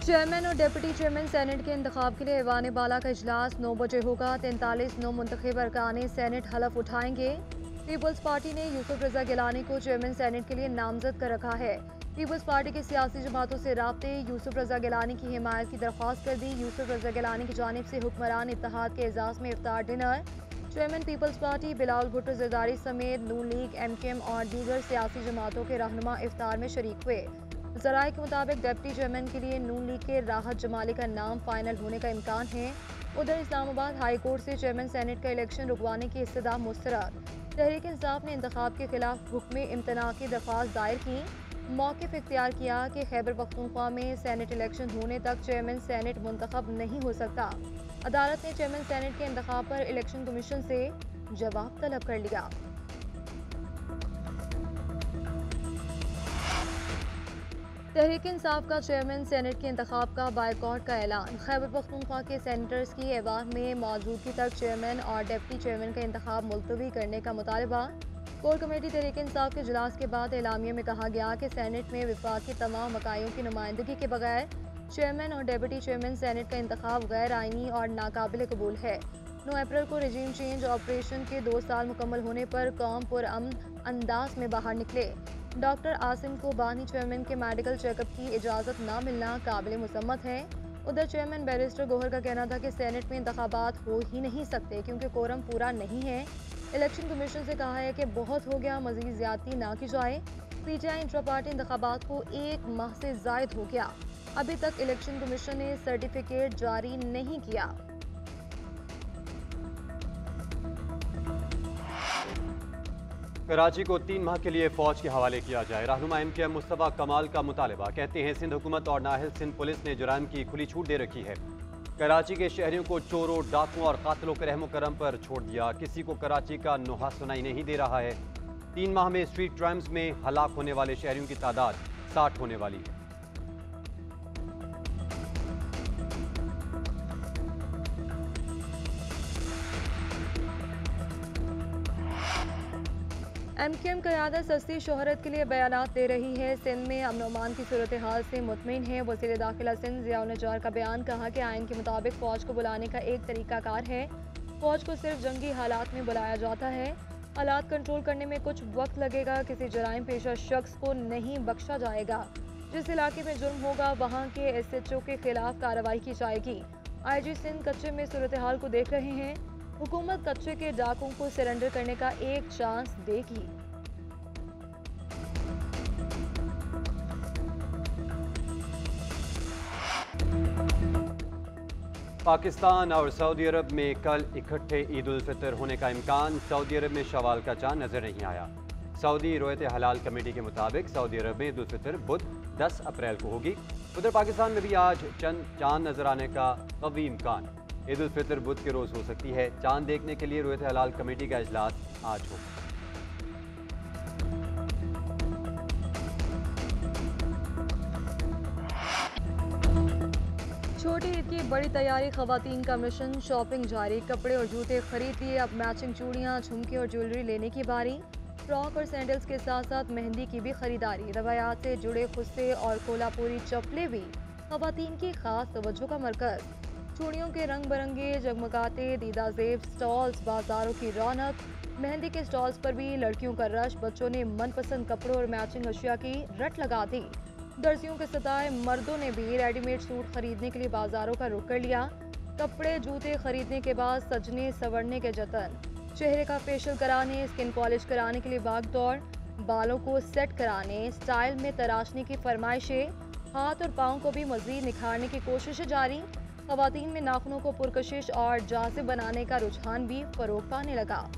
Chairman और deputy chairman senate के इंतखाब के लिए ऐवान बाला का इजलास 9 बजे होगा। 43 नौ मुंतखब अरकान सेनेट हलफ उठाएंगे। पीपल्स पार्टी ने यूसुफ रजा गिलानी को चेयरमैन सेनेट के लिए नामजद कर रखा है। पीपल्स पार्टी की सियासी जमातों से राब्ते यूसुफ रजा गिलानी की हिमायत की दरख्वास्त कर दी। यूसुफ रजा गिलानी की जानिब से हुक्मरान इत्तेहाद के एजाज में इफ्तार डिनर। चेयरमैन पीपल्स पार्टी बिलावल भुट्टो जरदारी समेत नून लीग, एमकेएम और दीगर सियासी जमातों के रहनुमा इफ्तार में शरीक हुए। जराये के मुताबिक डिप्टी चेयरमैन के लिए नून लीग के राहत जमाली का नाम फाइनल होने का इम्कान है। उधर इस्लामाबाद हाई कोर्ट से चेयरमैन सेनेट का इलेक्शन रुकवाने की इस्तदा मुस्तरद। तहरीक इंसाफ ने इंतखाब के खिलाफ हुक्म इम्तना की दरख्वास्त दायर की। मौक़िफ़ इख्तियार किया कि खैबर पख्तूनख्वा में सेनेट इलेक्शन होने तक चेयरमैन सेनेट मुंतखब नहीं हो सकता। अदालत ने चेयरमैन सेनेट के इंतखाब पर इलेक्शन कमीशन से जवाब तलब कर लिया। तहरीक इंसाफ का चेयरमैन सेनेट के इंतखाब का बायकॉट का ऐलान। खैबर पख्तूनख्वा के सेनेटर्स की ऐवान में मौजूदगी तक चेयरमैन और डिप्टी चेयरमैन का इंतखाब मुलतवी करने का मुतालबा। कोर कमेटी तहरीक इंसाफ के इजलास के बाद एलामिया में कहा गया कि सेनेट में विफाक के तमाम मकाइयों की नुमाइंदगी के बगैर चेयरमैन और डिप्टी चेयरमैन सेनेट का इंतखाब गैर आइनी और नाकाबिल कबूल है। 9 अप्रैल को रजीम चेंज ऑपरेशन के 2 साल मुकम्मल होने पर कौम पुरअमन अंदाज में बाहर निकले। डॉक्टर आसिम को बानी चेयरमैन के मेडिकल चेकअप की इजाज़त न मिलना काबिल मुसम्मत है। उधर चेयरमैन बैरिस्टर गोहर का कहना था कि सेनेट में इंतखाबात हो ही नहीं सकते क्योंकि कोरम पूरा नहीं है। इलेक्शन कमीशन से कहा है कि बहुत हो गया, मजीद ज्यादती ना की जाए। पीटीआई इंट्रा पार्टी इंतखाबात को 1 माह से जायद हो गया, अभी तक इलेक्शन कमीशन ने सर्टिफिकेट जारी नहीं किया। कराची को 3 माह के लिए फौज के हवाले किया जाए। रहनुमा एमकेएम मुस्तफा कमाल का मुतालबा। कहते हैं सिंध हुकूमत और नाहल सिंध पुलिस ने जुराइम की खुली छूट दे रखी है। कराची के शहरियों को चोरों, डाकुओं और कातलों के रहमो करम पर छोड़ दिया। किसी को कराची का नुहा सुनाई नहीं दे रहा है। 3 माह में स्ट्रीट क्राइम्स में हलाक होने वाले शहरियों की तादाद 60 होने वाली है। एमकेएम क़यादत सस्ती शोहरत के लिए बयानात दे रही है। सिंध में अमन अमान की सूरत हाल से मुतमिन है। वज़ीर दाखिला सिंध ज़ियाउल नज्जार का बयान। कहा कि आइन के मुताबिक फ़ौज को बुलाने का एक तरीकाकार है। फ़ौज को सिर्फ जंगी हालात में बुलाया जाता है। हालात कंट्रोल करने में कुछ वक्त लगेगा। किसी जराइम पेशा शख्स को नहीं बख्शा जाएगा। जिस इलाके में जुर्म होगा वहाँ के SHO के खिलाफ कार्रवाई की जाएगी। IG सिंध कच्चे में सूरत हाल को देख रहे हैं। हुकूमत कच्चे के डाकुओं को सरेंडर करने का एक चांस देगी। पाकिस्तान और सऊदी अरब में कल इकट्ठे ईद उल फितर होने का इम्कान। सऊदी अरब में शवाल का चांद नजर नहीं आया। सऊदी रोयत हलाल कमेटी के मुताबिक सऊदी अरब में ईद उल फितर बुध 10 अप्रैल को होगी। उधर पाकिस्तान में भी आज चांद नजर आने का कवी इम्कान। ईद उल फितर बुध के रोज हो सकती है। चांद देखने के लिए रोयत हलाल कमेटी का इजलास आज होगा। छोटी ईद की बड़ी तैयारी, खवातीन का मिशन। शॉपिंग जारी, कपड़े और जूते खरीद लिए। अब मैचिंग चूड़ियाँ, झुमके और ज्वेलरी लेने की बारी। फ्रॉक और सैंडल्स के साथ साथ मेहंदी की भी खरीदारी। रवायात से जुड़े खुस्से और कोल्हापुरी चप्पलें भी खवातीन की खास तवज्जो का मरकज। चूड़ियों के रंग बिरंगे जगमगाते दीदा जेब स्टॉल्स, बाजारों की रौनक। मेहंदी के स्टॉल्स पर भी लड़कियों का रश। बच्चों ने मनपसंद कपड़ों और मैचिंग अशिया की रट लगा दी। दर्जियों के सताए मर्दों ने भी रेडीमेड सूट खरीदने के लिए बाजारों का रुख कर लिया। कपड़े जूते खरीदने के बाद सजने संवरने के जतन। चेहरे का फेशियल कराने, स्किन पॉलिश कराने के लिए भाग दौड़। बालों को सेट कराने, स्टाइल में तराशने की फरमाइशें। हाथ और पाँव को भी मजीद निखारने की कोशिशें जारी। खवातीन में नाखूनों को पुरकशिश और जाज़िब बनाने का रुझान भी फरोग पाने लगा।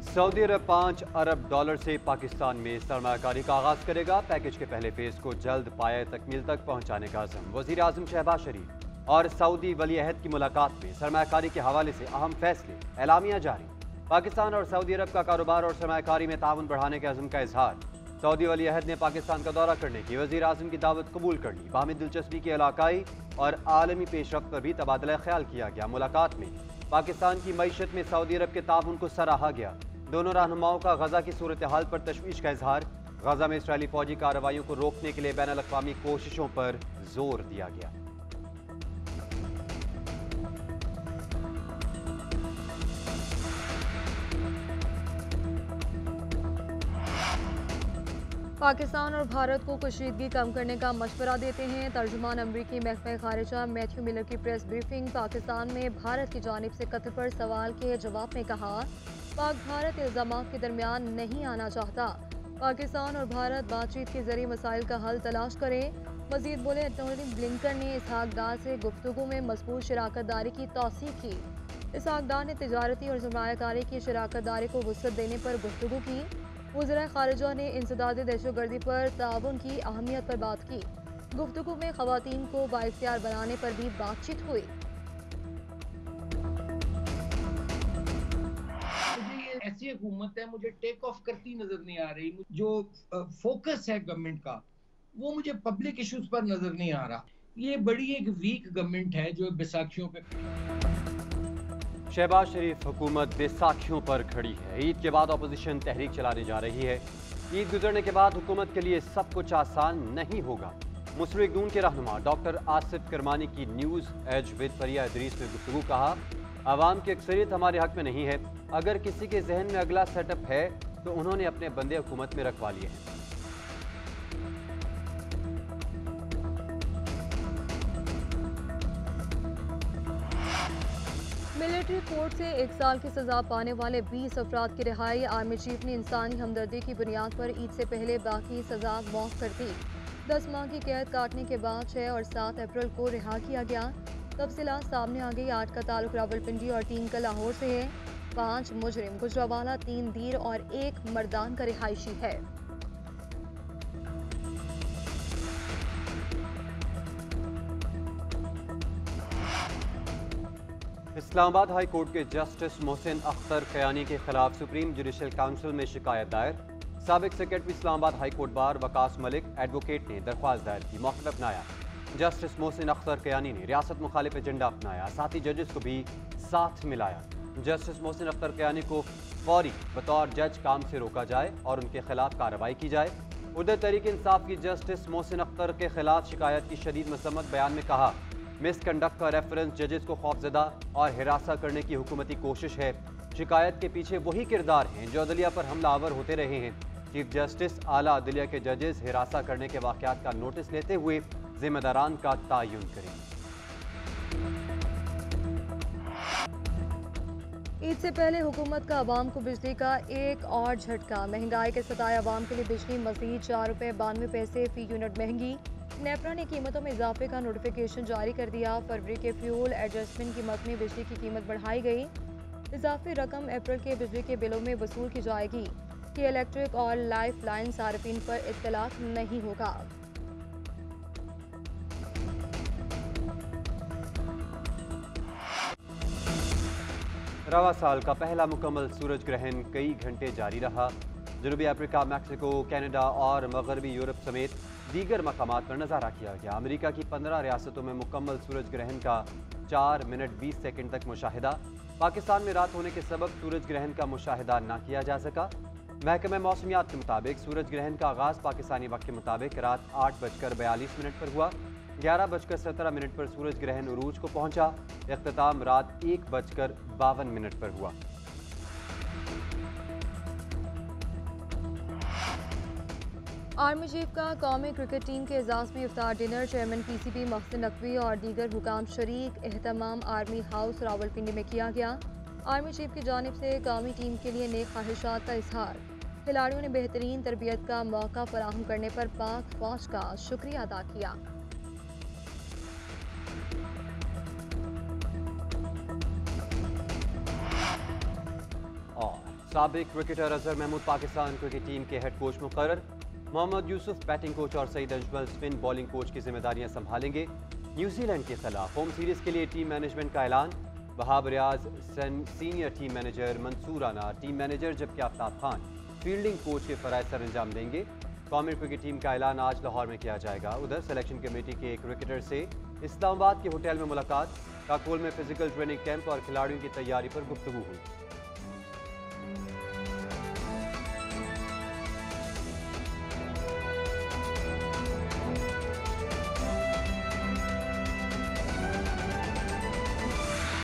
सऊदी अरब 5 अरब डॉलर से पाकिस्तान में सरमायाकारी का आगाज करेगा। पैकेज के पहले फेज को जल्द पाया तकमील तक पहुंचाने का अज़म। वज़ीर आज़म शहबाज शरीफ और सऊदी वली अहद की मुलाकात में सरमायाकारी के हवाले से अहम फैसले। एलामिया जारी। पाकिस्तान और सऊदी अरब का कारोबार और सरमायाकारी में ताउन बढ़ाने के अज़म का इजहार। सऊदी वली अहद ने पाकिस्तान का दौरा करने की वज़ीर आज़म की दावत कबूल कर ली। बाहमी दिलचस्पी के इलाकाई और आलमी पेशरफ्त पर भी तबादला ख्याल किया गया। मुलाकात में पाकिस्तान की मईशत में सऊदी अरब के ताउन को सराहा गया। दोनों रहनुमाओं का गजा की सूरत हाल पर तशवीश का इजहार। गजा में इसराइली फौजी कार्रवाइयों को रोकने के लिए बैन अल-अक़वामी कोशिशों पर जोर दिया गया। पाकिस्तान और भारत को कशीदगी कम करने का मशवरा देते हैं। तर्जुमान अमरीकी महकमा खारिजा मैथ्यू मिलर की प्रेस ब्रीफिंग। पाकिस्तान में भारत की जानिब से कत्ल पर सवाल के जवाब में कहा, पाक भारत इल्जामात के दरमियान नहीं आना चाहता। पाकिस्तान और भारत बातचीत के जरिए मसाइल का हल तलाश करें। मजीद बोले, एंटोनी ब्लिंकन ने इसहाक डार से गुफ्तगू में मजबूत शराकत दारी की तौसीक की। इसहाक डार ने तिजारती और सरमायाकारी की शराकत दारी को वुसअत देने पर गुफ्तगू की। वज़ीर ख़ारिजा ने इंसदाद दहशतगर्दी पर ताउन की अहमियत पर बात की। गुफ्तगू में ख़वातीन को बाइख्तियार बनाने पर भी बातचीत हुई। मुझे ये ऐसी हुकूमत है, मुझे टेक ऑफ करती नजर नहीं आ रही। जो फोकस है गवर्नमेंट का, वो मुझे पब्लिक इश्यूज पर नजर नहीं आ रहा। ये बड़ी एक वीक गवर्नमेंट है जो बैसाखियों पे। शहबाज शरीफ हुकूमत बैसाखियों पर खड़ी है। ईद के बाद अपोजिशन तहरीक चलाने जा रही है। ईद गुजरने के बाद हुकूमत के लिए सब कुछ आसान नहीं होगा। मुस्लिम लीग नून के रहनुमा डॉक्टर आसिफ करमानी की न्यूज़ एज विद फरिया इदरीस में गुफ्तगू। कहा, आवाम की अक्सरियत हमारे हक में नहीं है। अगर किसी के जहन में अगला सेटअप है तो उन्होंने अपने बंदे हुकूमत में रखवा लिए हैं। मिलिट्री कोर्ट से 1 साल की सजा पाने वाले 20 अफराद की रिहाई। आर्मी चीफ ने इंसानी हमदर्दी की बुनियाद पर ईद से पहले बाकी सजा माफ कर दी। 10 माह की कैद काटने के बाद 6 और 7 अप्रैल को रिहा किया गया। तफसीलात सामने आ गई। 8 का ताल्लुक रावलपिंडी और 3 का लाहौर से है। 5 मुजरिम गुजरावाला, 3 दीर और 1 मर्दान का रिहायशी है। इस्लामाबाद हाई कोर्ट के जस्टिस मोहसिन अख्तर कयानी के खिलाफ सुप्रीम जुडिशल काउंसिल में शिकायत दायर। साबिक secretary Islamabad high court bar Waqas Malik advocate ने दरख्वास्त दायर की। मौके पर अपनाया जस्टिस मोहसिन अख्तर कयानी ने रियासत मुखालिफ एजेंडा अपनाया। साथ ही जजेस को भी साथ मिलाया। जस्टिस मोहसिन अख्तर कयानी को फौरी बतौर जज काम से रोका जाए और उनके खिलाफ कार्रवाई की जाए। उधर तहरीक इंसाफ की जस्टिस मोहसिन अख्तर के खिलाफ शिकायत की शदीद मसम्मत। बयान में कहा, मिसकंडक्ट का रेफरेंस जजेस को खौफजदा और हिरासा करने की हुकूमती कोशिश है। शिकायत के पीछे वही किरदार हैं जो अदलिया पर हमलावर होते रहे हैं। चीफ जस्टिस आला अदलिया के जजेस हिरासा करने के वाक़यात का नोटिस लेते हुए जिम्मेदारान का तयन करें। ईद से पहले हुकूमत का अवाम को बिजली का एक और झटका। महंगाई के सताए अवाम के लिए बिजली मजीद 4 रुपये 92 पैसे फी यूनिट महंगी। नेपरा ने कीमतों में इजाफे का नोटिफिकेशन जारी कर दिया। फरवरी के फ्यूल एडजस्टमेंट कीमत में बिजली की कीमत बढ़ाई गई। इजाफी रकम अप्रैल के बिजली के बिलों में वसूल की जाएगी। कि इलेक्ट्रिक और लाइफ लाइन सार्फिन पर इत्तलात नहीं होगा। रवा साल का पहला मुकम्मल सूरज ग्रहण कई घंटे जारी रहा। जनूबी अफ्रीका, मैक्सिको, कनाडा और मगरबी यूरोप समेत दीगर मकामात पर नज़ारा किया गया। अमेरिका की 15 रियासतों में मुकम्मल सूरज ग्रहण का 4 मिनट 20 सेकंड तक मुशाहिदा। पाकिस्तान में रात होने के सबब सूरज ग्रहण का मुशाहिदा न किया जा सका। महकमा मौसमियात के मुताबिक सूरज ग्रहण का आगाज़ पाकिस्तानी वक्त के मुताबिक रात 8:42 पर हुआ। 11:17 पर सूरज ग्रहण उरूज को पहुंचा। इख्तिताम रात 1:52 पर हुआ। आर्मी चीफ का कौमी क्रिकेट टीम के एजाज़ में इफ्तार dinner. Chairman PCB Mohsin Naqvi और दीगर हुकाम शरीक। एहतमाम आर्मी हाउस रावलपिंडी में किया गया। आर्मी चीफ की जानिब से कौमी टीम के लिए नेक ख्वाहिशात का इजहार। खिलाड़ियों ने बेहतरीन तरबियत का मौका फराहम करने पर पाक फौज का शुक्रिया अदा किया। और साबिक cricketer Azhar Mahmood Pakistan cricket team के हेड कोच मुकर्रर। मोहम्मद यूसुफ बैटिंग कोच और Saeed Ajmal spin bowling coach की जिम्मेदारियां संभालेंगे। न्यूजीलैंड के खिलाफ होम सीरीज के लिए टीम मैनेजमेंट का ऐलान। Wahab Riaz senior team manager, Mansoor Rana team manager, जबकि आफ्ताब खान फील्डिंग कोच के फराइज सर अंजाम देंगे। कौमी क्रिकेट टीम का ऐलान आज लाहौर में किया जाएगा। उधर सिलेक्शन कमेटी के क्रिकेटर से इस्लामाबाद के होटल में मुलाकात। काकोल में फिजिकल ट्रेनिंग कैंप और खिलाड़ियों की तैयारी पर गुफ्तगू हुई।